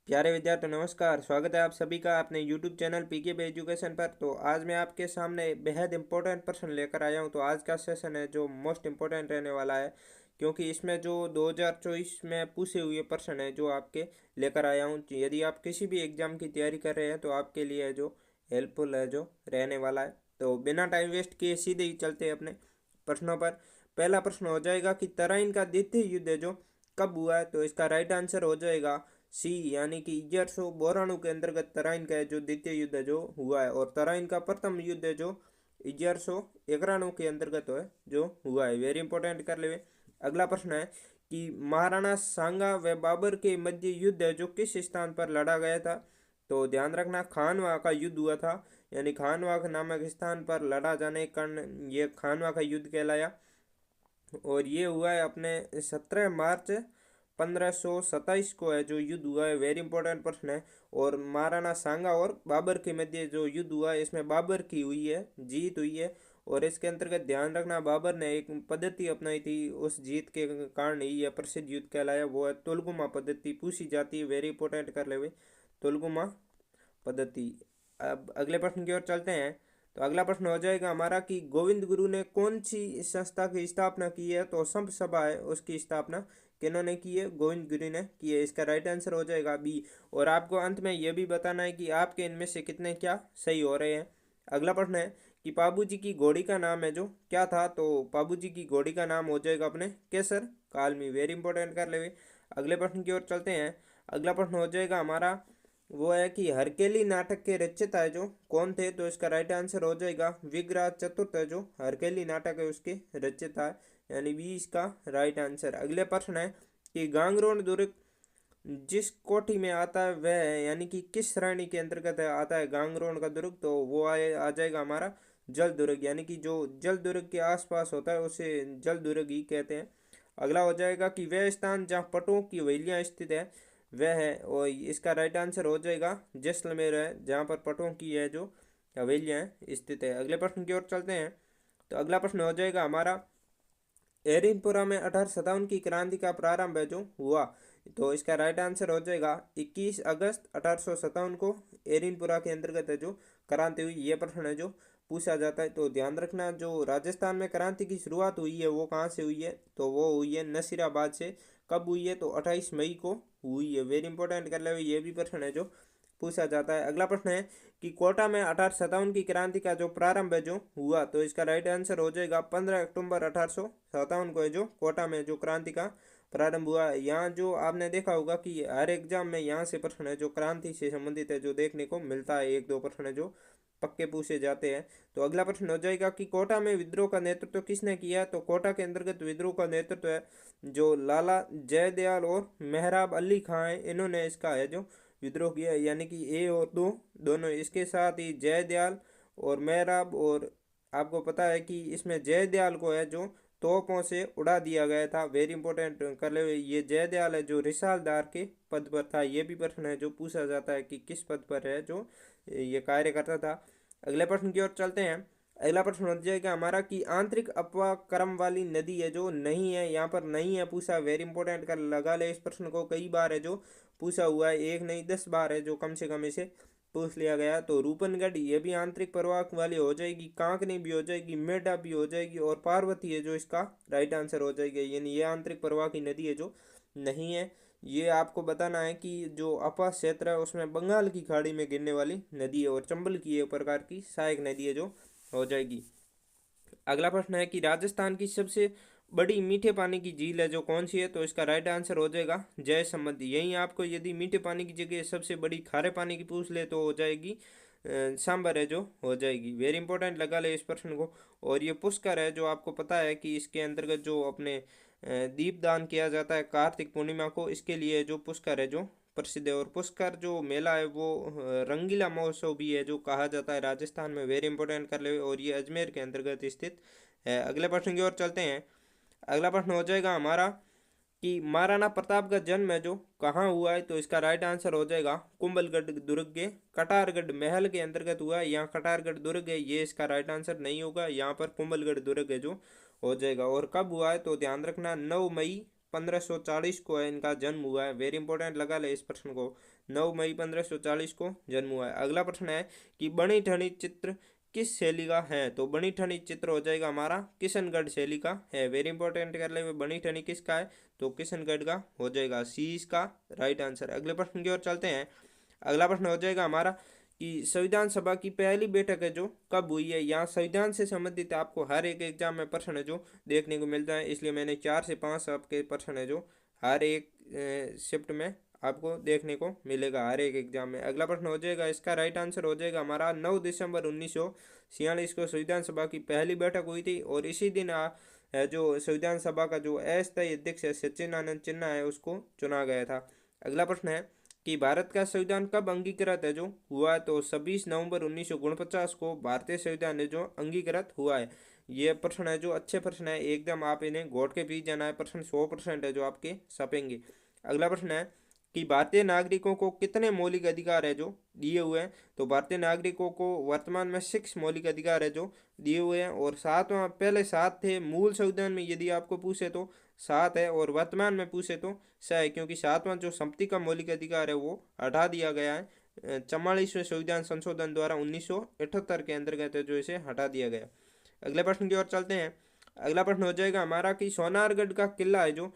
प्यारे विद्यार्थी नमस्कार। स्वागत है आप सभी का अपने YouTube चैनल पीके पे एजुकेशन पर। तो आज मैं आपके सामने बेहद इंपॉर्टेंट प्रश्न लेकर आया हूं। तो आज का सेशन है जो मोस्ट इम्पोर्टेंट रहने वाला है, क्योंकि इसमें जो 2024 में पूछे हुए प्रश्न है जो आपके लेकर आया हूं। यदि आप किसी भी एग्जाम की तैयारी कर रहे हैं तो आपके लिए जो हेल्पफुल है जो रहने वाला है। तो बिना टाइम वेस्ट किए सीधे ही चलते हैं अपने प्रश्नों पर। पहला प्रश्न हो जाएगा कि तराइन का द्वितीय युद्ध जो कब हुआ है। तो इसका राइट आंसर हो जाएगा सी, यानी कि 1192 के अंतर्गत तराइन का जो द्वितीय युद्ध जो हुआ है। और तराइन का प्रथम युद्ध जो 1191 के अंतर्गत है जो हुआ है। वेरी इंपॉर्टेंट कर ले। अगला प्रश्न है कि महाराणा सांगा व बाबर के मध्य युद्ध जो किस स्थान पर लड़ा गया था। तो ध्यान रखना, खानवा का युद्ध हुआ था, यानी खानवा नामक स्थान पर लड़ा जाने के कारण ये खानवा का युद्ध कहलाया। और ये हुआ है अपने 17 मार्च 1527 को है जो युद्ध हुआ है। वेरी इंपॉर्टेंट प्रश्न है। और महाराणा सांगा और बाबर के मध्य जो युद्ध हुआ है इसमें बाबर की हुई है, जीत हुई है। और इसके अंतर्गत ध्यान रखना, बाबर ने एक पद्धति अपनाई थी, उस जीत के कारण ही यह प्रसिद्ध युद्ध कहलाया, वो है तुलगुमा पद्धति पूछी जाती है। वेरी इंपॉर्टेंट कर ले हुए, तुलगुमा पद्धति। अब अगले प्रश्न की ओर चलते हैं। तो अगला प्रश्न हो जाएगा हमारा कि गोविंद गुरु ने कौन सी संस्था की स्थापना की है। तो संत सभा है उसकी स्थापना किन्होंने की है, गोविंद गुरु ने की है। इसका राइट आंसर हो जाएगा बी। और आपको अंत में यह भी बताना है कि आपके इनमें से कितने क्या सही हो रहे हैं। अगला प्रश्न है कि पाबू जी की घोड़ी का नाम है जो क्या था। तो पाबू जी की घोड़ी का नाम हो जाएगा अपने केसर कालमी। वेरी इंपॉर्टेंट कर ले। अगले प्रश्न की ओर चलते हैं। अगला प्रश्न हो जाएगा हमारा, वो है कि हरकेली नाटक के रचयिता है जो कौन थे। तो इसका राइट आंसर हो जाएगा विग्रह चतुर्थ है जो हरकेली नाटक है उसके रचयिता है, यानी बी इसका राइट आंसर। अगले प्रश्न है कि गांगरोन दुर्ग जिस कोटि में आता है वह है, यानी कि किस श्रेणी के अंतर्गत है आता है गांगरोन का दुर्ग। तो वो आ जाएगा हमारा जल दुर्ग, यानी कि जो जल दुर्ग के आसपास होता है उसे जल दुर्ग ही कहते हैं। अगला हो जाएगा कि वह स्थान जहाँ पटुओं की हवेलियाँ स्थित है वह है, और इसका राइट आंसर हो जाएगा जैसलमेर है, जहाँ पर पटुओं की है जो हवेलियाँ स्थित है। अगले प्रश्न की ओर चलते हैं। तो अगला प्रश्न हो जाएगा हमारा, एरिनपुरा में 1857 की क्रांति का प्रारंभ है जो हुआ। तो इसका राइट आंसर हो जाएगा 21 अगस्त 1857 को एरिनपुरा के अंतर्गत है जो क्रांति हुई। ये प्रश्न है जो पूछा जाता है। तो ध्यान रखना, जो राजस्थान में क्रांति की शुरुआत हुई है वो कहाँ से हुई है। तो वो हुई है नसीराबाद से। कब हुई है। तो 28 मई को हुई है। वेरी इंपॉर्टेंट कर ले, ये भी प्रश्न है जो पूछा जाता है। अगला प्रश्न है कि कोटा में 1857 की क्रांति का जो प्रारंभ है जो हुआ। तो इसका राइट आंसर हो जाएगा 15 अक्टूबर 1857 को है जो कोटा में जो क्रांति का प्रारंभ हुआ है। यहाँ जो आपने देखा होगा कि हर एग्जाम में यहाँ से प्रश्न है जो क्रांति से संबंधित है जो देखने को मिलता है, एक दो प्रश्न है जो पक्के पूछे जाते हैं। तो अगला प्रश्न हो जाएगा कि कोटा में विद्रोह का नेतृत्व किसने किया। तो कोटा के अंतर्गत विद्रोह का नेतृत्व है जो लाला जयदयाल और मेहराब अली खां है, इन्होंने इसका है जो विद्रोह किया, यानी कि ए और दो दोनों। इसके साथ ही जयदयाल और मेहराब, और आपको पता है कि इसमें जयदयाल को है जो तोपों से उड़ा दिया गया था। वेरी इंपॉर्टेंट कर ले, ये जयदयाल है जो रिसालदार के पद पर था। ये भी प्रश्न है जो पूछा जाता है कि किस पद पर है जो ये कार्य करता था। अगले प्रश्न की ओर चलते हैं। अगला प्रश्न हो जाएगा हमारा कि आंतरिक अपक्रम वाली नदी है जो नहीं है, यहाँ पर नहीं है पूछा। वेरी इंपॉर्टेंट कर लगा ले, इस प्रश्न को कई बार है जो पूछा हुआ है, एक नहीं 10 बार है जो कम से कम इसे पूछ लिया गया। तो रूपनगढ़ ये भी आंतरिक प्रवाह वाली हो जाएगी, कांकनी भी हो जाएगी, मेढा भी हो जाएगी, और पार्वती है जो इसका राइट आंसर हो जाएगी, यानी ये आंतरिक प्रवाह की नदी है जो नहीं है। ये आपको बताना है कि जो अपास क्षेत्र है उसमें बंगाल की खाड़ी में गिरने वाली नदी है, और चंबल की एक प्रकार की सहायक नदी है जो हो जाएगी। अगला प्रश्न है कि राजस्थान की सबसे बड़ी मीठे पानी की झील है जो कौन सी है। तो इसका राइट आंसर हो जाएगा जय समंदी। यहीं आपको यदि मीठे पानी की जगह सबसे बड़ी खारे पानी की पूछ ले तो हो जाएगी सांबर है जो हो जाएगी। वेरी इंपॉर्टेंट लगा ले इस प्रश्न को। और ये पुष्कर है जो आपको पता है कि इसके अंतर्गत जो अपने दीपदान किया जाता है कार्तिक पूर्णिमा को, इसके लिए जो पुष्कर है जो प्रसिद्ध है। और पुष्कर जो मेला है वो रंगीला महोत्सव भी है जो कहा जाता है राजस्थान में। वेरी इंपॉर्टेंट कर ले, और ये अजमेर के अंतर्गत स्थित है। अगले प्रश्न की ओर चलते हैं। अगला प्रश्न हो जाएगा हमारा कि महाराणा प्रताप का जन्म है जो कहाँ हुआ है। तो इसका राइट आंसर हो जाएगा कुंभलगढ़ दुर्ग के कटारगढ़ महल के अंतर्गत हुआ है। यहाँ कटारगढ़ दुर्ग है, ये इसका राइट आंसर नहीं होगा, यहाँ पर कुंभलगढ़ दुर्ग है जो हो जाएगा। और कब हुआ है तो ध्यान रखना 9 मई 1540 को है इनका जन्म हुआ है। वेरी इंपॉर्टेंट लगा ले इस प्रश्न को। 9 मई 1540 को जन्म हुआ है। अगला प्रश्न है कि बनी ठनी चित्र किस शैली का है? तो बनी ठनी चित्र हो जाएगा हमारा किशनगढ़ शैली का है। वेरी इंपॉर्टेंट कर ले, बनी ठनी किसका है? तो किशनगढ़ का हो जाएगा, सी इसका राइट आंसर। अगले प्रश्न की ओर चलते हैं। अगला प्रश्न हो जाएगा हमारा कि संविधान सभा की पहली बैठक है जो कब हुई है? यहाँ संविधान से संबंधित आपको हर एक एग्जाम में प्रश्न है जो देखने को मिलता है, इसलिए मैंने 4 से 5 आपके प्रश्न है जो हर एक शिफ्ट में आपको देखने को मिलेगा, हर एक एग्जाम में। अगला प्रश्न हो जाएगा, इसका राइट आंसर हो जाएगा हमारा 9 दिसंबर 1946 को संविधान सभा की पहली बैठक हुई थी और इसी दिन जो संविधान सभा का जो अस्थायी अध्यक्ष है सच्चिदानंद सिन्हा है उसको चुना गया था। अगला प्रश्न है कि भारत का संविधान कब अंगीकृत है जो हुआ है? तो 26 नवंबर 1949 को भारतीय संविधान है जो अंगीकृत हुआ है। ये प्रश्न है जो अच्छे प्रश्न है, एकदम आप इन्हें घोट के पी जाना है, प्रश्न 100% है जो आपके छपेंगे। अगला प्रश्न है कि भारतीय नागरिकों को कितने मौलिक अधिकार है जो दिए हुए हैं? तो भारतीय नागरिकों को वर्तमान में 6 मौलिक अधिकार है जो दिए हुए हैं और 7वां, पहले 7 थे मूल संविधान में, यदि आपको पूछे तो 7 है और वर्तमान में पूछे तो 6 है, क्योंकि 7वां जो संपत्ति का मौलिक अधिकार है वो हटा दिया गया है 44वें संविधान संशोधन द्वारा 1978 के अंतर्गत जो इसे हटा दिया गया। अगले प्रश्न की ओर चलते हैं। अगला प्रश्न हो जाएगा हमारा कि सोनारगढ़ का किला है जो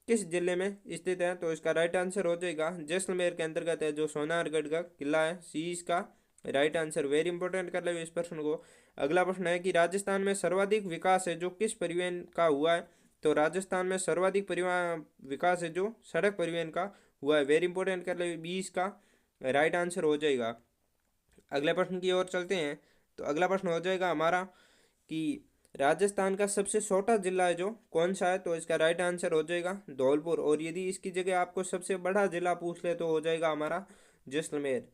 किस जिले में स्थित है? तो इसका राइट आंसर हो जाएगा जैसलमेर के अंतर्गत है जो सोनारगढ़ का किला है, सी इसका राइट आंसर। वेरी इंपॉर्टेंट कर ले इस प्रश्न को। अगला प्रश्न है कि राजस्थान में सर्वाधिक विकास है जो किस परिवहन का हुआ है? तो राजस्थान में सर्वाधिक परिवहन विकास है जो सड़क परिवहन का हुआ है। वेरी इंपॉर्टेंट कर ले, बी इसका राइट आंसर हो जाएगा। अगले प्रश्न की ओर चलते हैं। तो अगला प्रश्न हो जाएगा हमारा कि राजस्थान का सबसे छोटा जिला है जो कौन सा है? तो इसका राइट आंसर हो जाएगा धौलपुर, और यदि इसकी जगह आपको सबसे बड़ा जिला पूछ ले तो हो जाएगा हमारा जैसलमेर।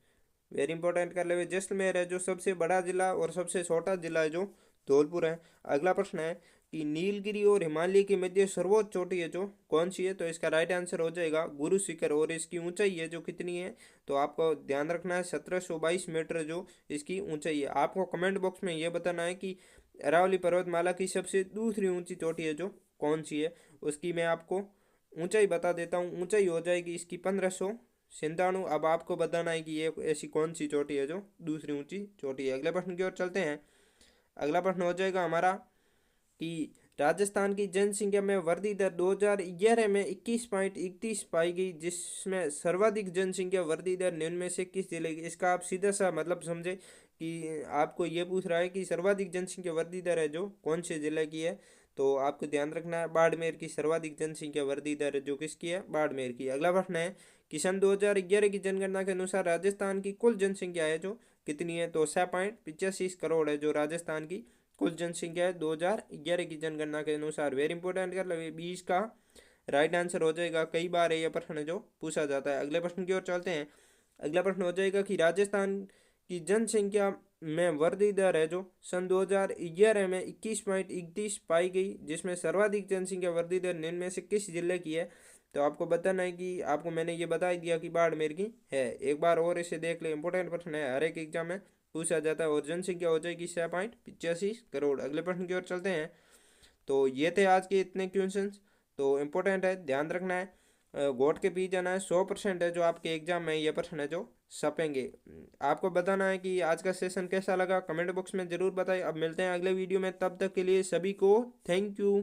वेरी इंपॉर्टेंट कर ले, जैसलमेर है जो सबसे बड़ा जिला और सबसे छोटा जिला है जो धौलपुर है। अगला प्रश्न है कि नीलगिरी और हिमालय के मध्य सर्वोच्च चोटी है जो कौन सी है? तो इसका राइट आंसर हो जाएगा गुरु शिखर, और इसकी ऊंचाई है जो कितनी है? तो आपको ध्यान रखना है 1722 मीटर जो इसकी ऊंचाई है। आपको कमेंट बॉक्स में ये बताना है कि अरावली पर्वतमाला की सबसे दूसरी ऊंची चोटी है जो कौन सी है। उसकी मैं आपको ऊंचाई बता देता हूँ, ऊंचाई हो जाएगी इसकी 1597। अब आपको बताना है कि ये ऐसी कौन सी चोटी है जो दूसरी ऊंची चोटी है। अगले प्रश्न की ओर चलते हैं। अगला प्रश्न हो जाएगा हमारा कि राजस्थान की जनसंख्या में वृद्धि दर 2011 में 21.31 पाई गई, जिसमें सर्वाधिक जनसंख्या वृद्धि दर निम्न में से किस जिले की? इसका आप सीधा सा मतलब समझे कि आपको ये पूछ रहा है कि सर्वाधिक जनसंख्या वृद्धि दर है जो कौन से जिले की है? तो आपको ध्यान रखना है बाड़मेर की सर्वाधिक जनसंख्या वृद्धि दर है जो किसकी है? बाड़मेर की। अगला प्रश्न है कि सन 2011 की जनगणना के अनुसार राजस्थान की कुल जनसंख्या है जो कितनी है? तो 6.85 करोड़ है जो राजस्थान की कुल जनसंख्या है 2011 की जनगणना के अनुसार। वेरी इंपॉर्टेंट कर लो, 20 का राइट आंसर हो जाएगा। कई बार ये प्रश्न जो पूछा जाता है। अगले प्रश्न की ओर चलते हैं। अगला प्रश्न हो जाएगा कि राजस्थान की जनसंख्या में वृद्धि दर है जो सन 2011 में 21.31 पाई गई, जिसमें सर्वाधिक जनसंख्या वृद्धि दर निम्न में से किस जिले की है? तो आपको बताना है कि आपको मैंने ये बता ही दिया कि बाड़मेर की है। एक बार और इसे देख ले, इंपॉर्टेंट प्रश्न है, हर एक एग्जाम में पूछा जाता है। और जनसंख्या हो जाएगी 6.85 करोड़। अगले प्रश्न की ओर चलते हैं। तो ये थे आज के इतने क्वेश्चंस, तो इम्पोर्टेंट है, ध्यान रखना है, घोट के पी जाना है। 100% है जो आपके एग्जाम में ये प्रश्न है जो छपेंगे। आपको बताना है कि आज का सेशन कैसा लगा, कमेंट बॉक्स में ज़रूर बताएं। अब मिलते हैं अगले वीडियो में, तब तक के लिए सभी को थैंक यू।